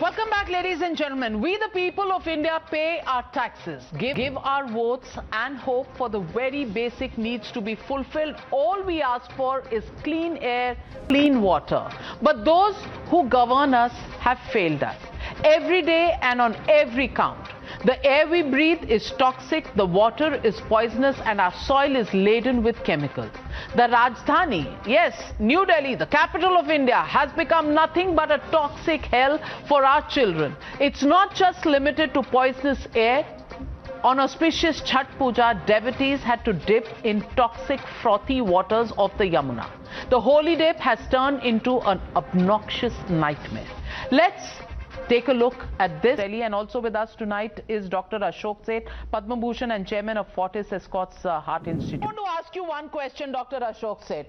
Welcome back, ladies and gentlemen. We, the people of India, pay our taxes, give our votes and hope for the very basic needs to be fulfilled. All we ask for is clean air, clean water. But those who govern us have failed us every day and on every count. The air we breathe is toxic, the water is poisonous, and our soil is laden with chemicals. The Rajdhani, yes, New Delhi, the capital of India, has become nothing but a toxic hell for our children. It's not just limited to poisonous air. On auspicious Chhath Puja, devotees had to dip in toxic, frothy waters of the Yamuna. The holy dip has turned into an obnoxious nightmare. Let's take a look at this. And also with us tonight is Dr. Ashok Seth, Padma Bhushan and Chairman of Fortis Escorts Heart Institute. I want to ask you one question, Dr. Ashok Seth.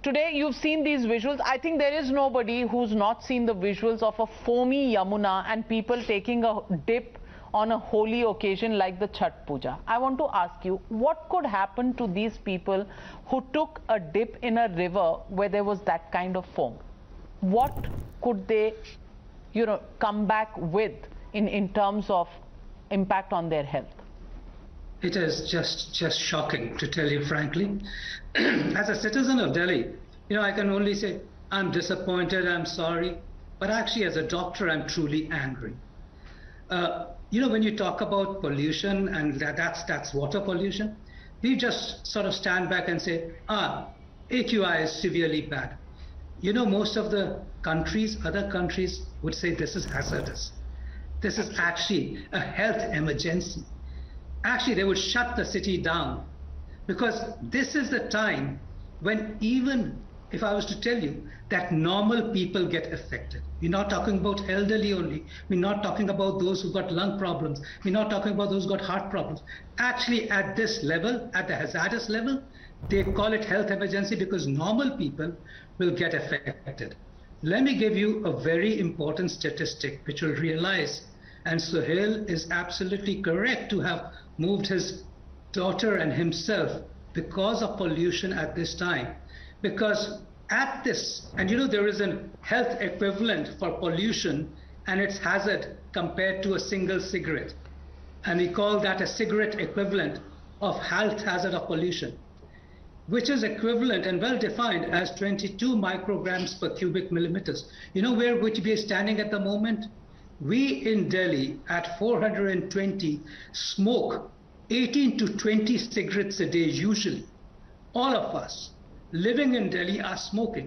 Today you've seen these visuals. I think there is nobody who's not seen the visuals of a foamy Yamuna and people taking a dip on a holy occasion like the Chhath Puja. I want to ask you, what could happen to these people who took a dip in a river where there was that kind of foam? What could they come back with in terms of impact on their health? It is just shocking, to tell you frankly. As a citizen of Delhi, I can only say I'm disappointed, I'm sorry, but actually as a doctor, I'm truly angry. When you talk about pollution and that's water pollution, we just sort of stand back and say, AQI is severely bad. Most of the other countries would say this is hazardous. This is actually a health emergency. Actually, they would shut the city down because this is the time when, even if I was to tell you that normal people get affected. We're not talking about elderly only. We're not talking about those who got lung problems. We're not talking about those who got heart problems. Actually, at this level, at the hazardous level, they call it health emergency because normal people will get affected. Let me give you a very important statistic which you'll realize, and Sohail is absolutely correct to have moved his daughter and himself because of pollution at this time. Because at this, and there is a health equivalent for pollution and its hazard compared to a single cigarette. And we call that a cigarette equivalent of health hazard of pollution, which is equivalent and well defined as 22 micrograms per cubic millimeters. Where would we be standing at the moment? We in Delhi at 420 smoke 18 to 20 cigarettes a day usually. All of us living in Delhi are smoking.